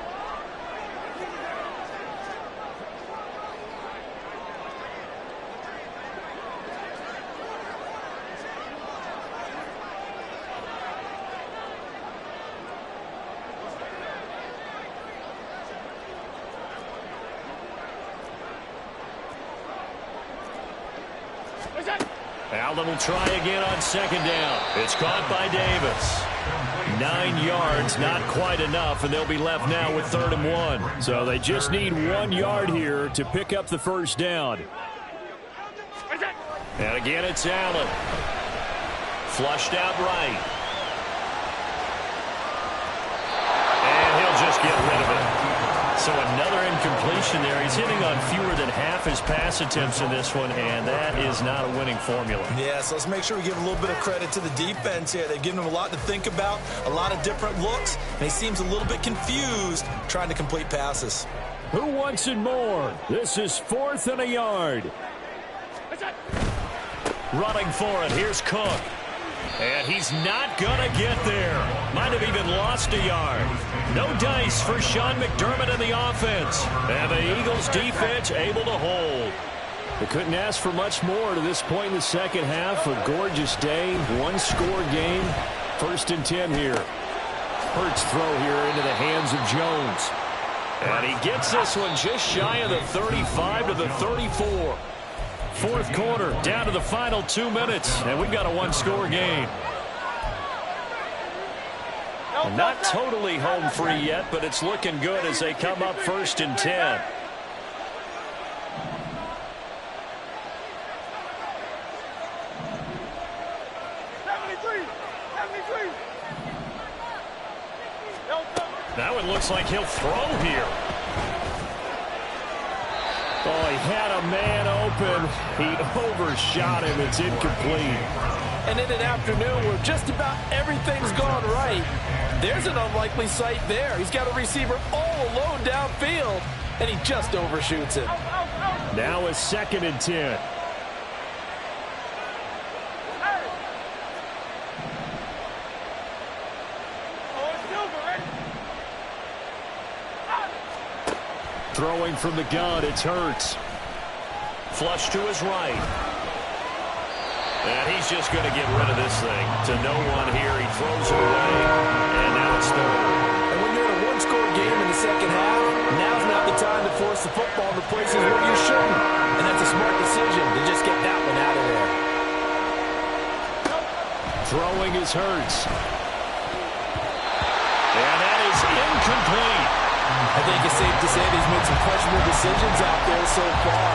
Allen will try again on second down. It's caught by Davis. 9 yards, not quite enough, and they'll be left now with 3rd and 1. So they just need 1 yard here to pick up the first down. And again, it's Allen. Flushed out right. And he'll just get rid of it. So another incompletion there. He's hitting on fewer than half his pass attempts in this one, and that is not a winning formula. Yeah, so let's make sure we give a little bit of credit to the defense here. They've given him a lot to think about, a lot of different looks, and he seems a little bit confused trying to complete passes. Who wants it more? This is 4th and a yard. Running for it. Here's Cook. And he's not going to get there. Might have even lost a yard. No dice for Sean McDermott and the offense. And the Eagles defense able to hold. They couldn't ask for much more to this point in the second half. A gorgeous day, one-score game. 1st and 10 here. Hurts throw here into the hands of Jones. And he gets this one just shy of the 35 to the 34. Fourth quarter, down to the final 2 minutes, and we've got a one-score game. Not totally home free yet, but it's looking good as they come up 1st and 10. That one looks like he'll throw here. Oh, he had a man open. He overshot him. It's incomplete. And in an afternoon where just about everything's gone right, there's an unlikely sight there. He's got a receiver all alone downfield, and he just overshoots it. Now it's 2nd and 10. Throwing from the gun, it's Hurts. Flush to his right. And he's just going to get rid of this thing to no one here. He throws it away, and now it's 3rd. And when you're in a one-score game in the second half. Now's not the time to force the football in the places where you shouldn't. And that's a smart decision to just get that one out of there. Throwing is Hurts. And that is incomplete. I think it's safe to say that he's made some questionable decisions out there so far.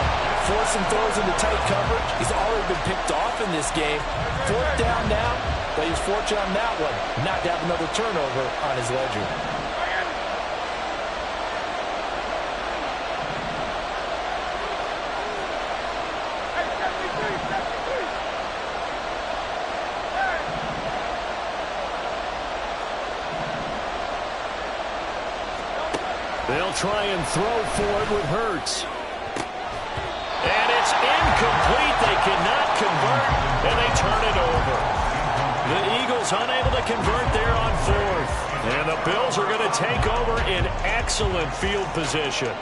Forcing throws into tight coverage. He's already been picked off in this game. Fourth down now, but he's fortunate on that one not to have another turnover on his ledger. They'll try and throw for it with Hurts. And it's incomplete. They cannot convert, and they turn it over. The Eagles unable to convert there on fourth. And the Bills are going to take over in excellent field position.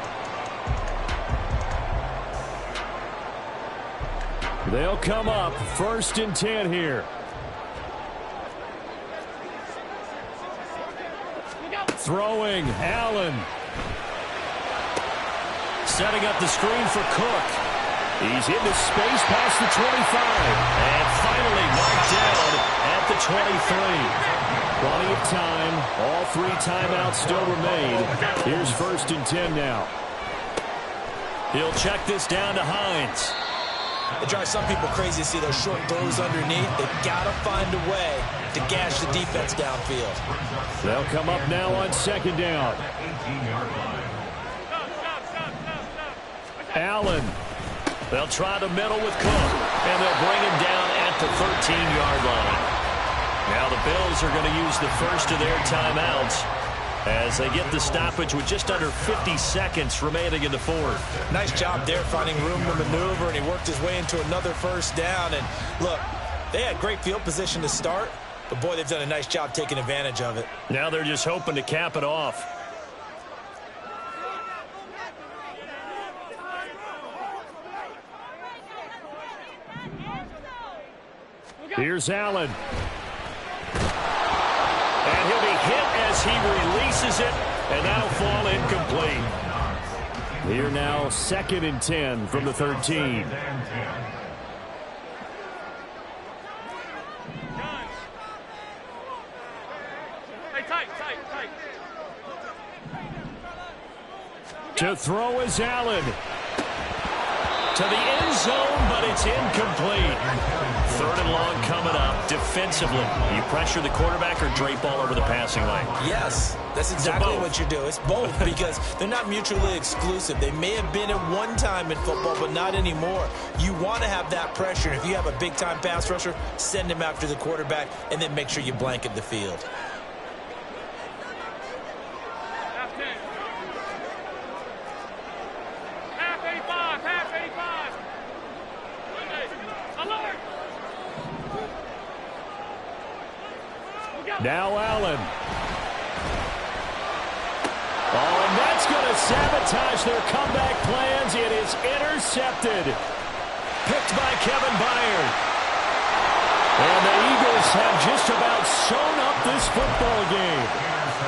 They'll come up 1st and 10 here. Throwing, Allen. Setting up the screen for Cook. He's into space past the 25. And finally knocked down at the 23. Plenty of time. All 3 timeouts still remain. Here's 1st and 10 now. He'll check this down to Hines. It drives some people crazy to see those short throws underneath. They've got to find a way to gash the defense downfield. They'll come up now on 2nd down. Allen. They'll try the middle with Cook, and they'll bring him down at the 13-yard line. Now the Bills are going to use the first of their timeouts as they get the stoppage with just under 50 seconds remaining in the fourth. Nice job there finding room to maneuver, and he worked his way into another first down. And look, they had great field position to start, but boy, they've done a nice job taking advantage of it. Now they're just hoping to cap it off. Here's Allen. And he'll be hit as he releases it, and that'll fall incomplete. Here now, 2nd and 10 from the 13. To throw is Allen. To the end zone, but it's incomplete. 3rd and long coming up. Defensively, you pressure the quarterback or drape all over the passing lane? Yes, that's exactly what you do. It's both because they're not mutually exclusive. They may have been at one time in football, but not anymore. You want to have that pressure. If you have a big-time pass rusher, send him after the quarterback, and then make sure you blanket the field. Now Allen. Oh, and that's going to sabotage their comeback plans. It is intercepted. Picked by Kevin Byard. And the Eagles have just about sewn up this football game.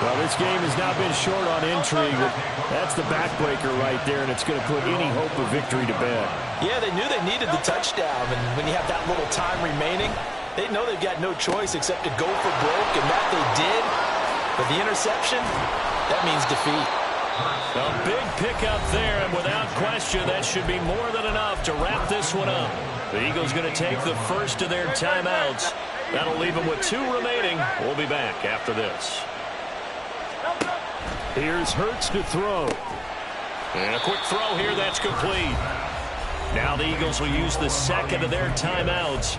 Well, this game has now been short on intrigue. That's the backbreaker right there, and it's going to put any hope of victory to bed. Yeah, they knew they needed the touchdown, and when you have that little time remaining, they know they've got no choice except to go for broke, and that they did. But the interception, that means defeat. A big pickup there, and without question, that should be more than enough to wrap this one up. The Eagles going to take the first of their timeouts. That'll leave them with 2 remaining. We'll be back after this. Here's Hurts to throw. And a quick throw here, that's complete. Now the Eagles will use the second of their timeouts.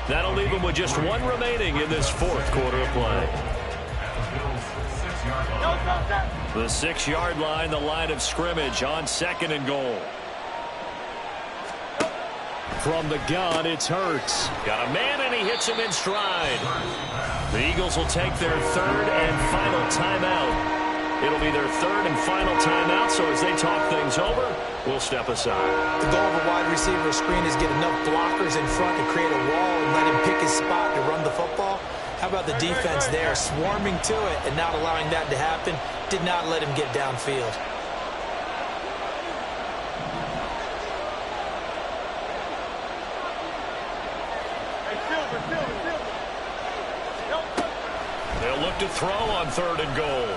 That'll leave them with just 1 remaining in this 4th quarter of play. The 6-yard line, the line of scrimmage on 2nd and goal. From the gun, it's Hurts. Got a man, and he hits him in stride. The Eagles will take their 3rd and final timeout. It'll be their 3rd and final timeout, so as they talk things over, we'll step aside. The goal of a wide receiver screen is get enough blockers in front to create a wall and let him pick his spot to run the football. How about the defense there, swarming to it and not allowing that to happen? Did not let him get downfield. They'll look to throw on 3rd and goal.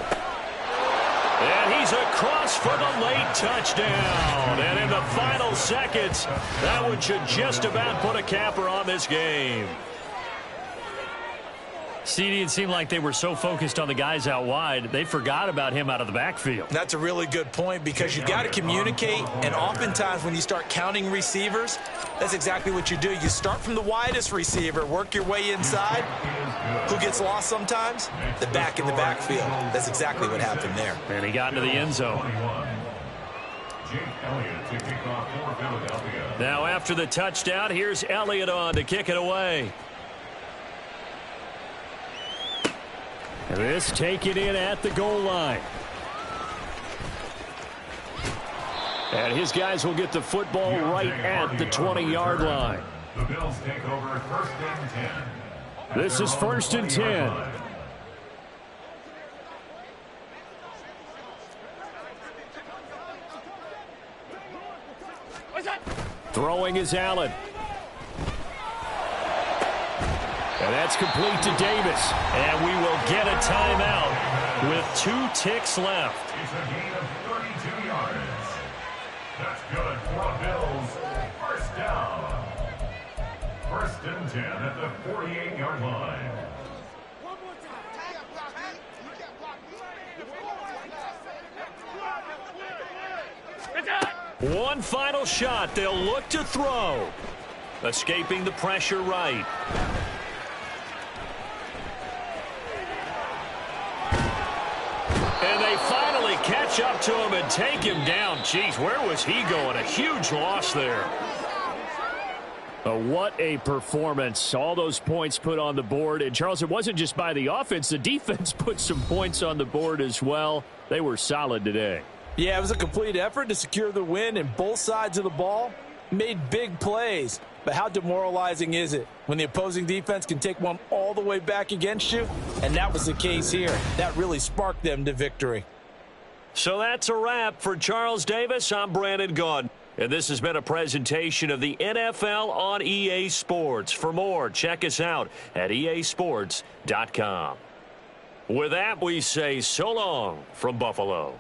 And he's across for the late touchdown. And in the final seconds, that one should just about put a capper on this game. CD, it seemed like they were so focused on the guys out wide, they forgot about him out of the backfield. That's a really good point because you've got to communicate, and oftentimes when you start counting receivers, that's exactly what you do. You start from the widest receiver, work your way inside. Who gets lost sometimes? The back in the backfield. That's exactly what happened there. And he got into the end zone. Now after the touchdown, here's Elliott on to kick it away. This taken in at the goal line. And his guys will get the football right at the 20-yard line. The Bills take over 1st and 10. This is 1st and 10. Throwing is Allen. And that's complete to Davis. And we will get a timeout with 2 ticks left. It's a gain of 32 yards. That's good for the Bills. 1st down. 1st and 10 at the 48-yard line. One final shot. They'll look to throw. Escaping the pressure right. And they finally catch up to him and take him down. Jeez, where was he going? A huge loss there. What a performance. All those points put on the board. And, Charles, it wasn't just by the offense. The defense put some points on the board as well. They were solid today. Yeah, it was a complete effort to secure the win, and both sides of the ball made big plays. But how demoralizing is it when the opposing defense can take one all the way back against you? And that was the case here. That really sparked them to victory. So that's a wrap for Charles Davis. I'm Brandon Gaudin. And this has been a presentation of the NFL on EA Sports. For more, check us out at easports.com. With that, we say so long from Buffalo.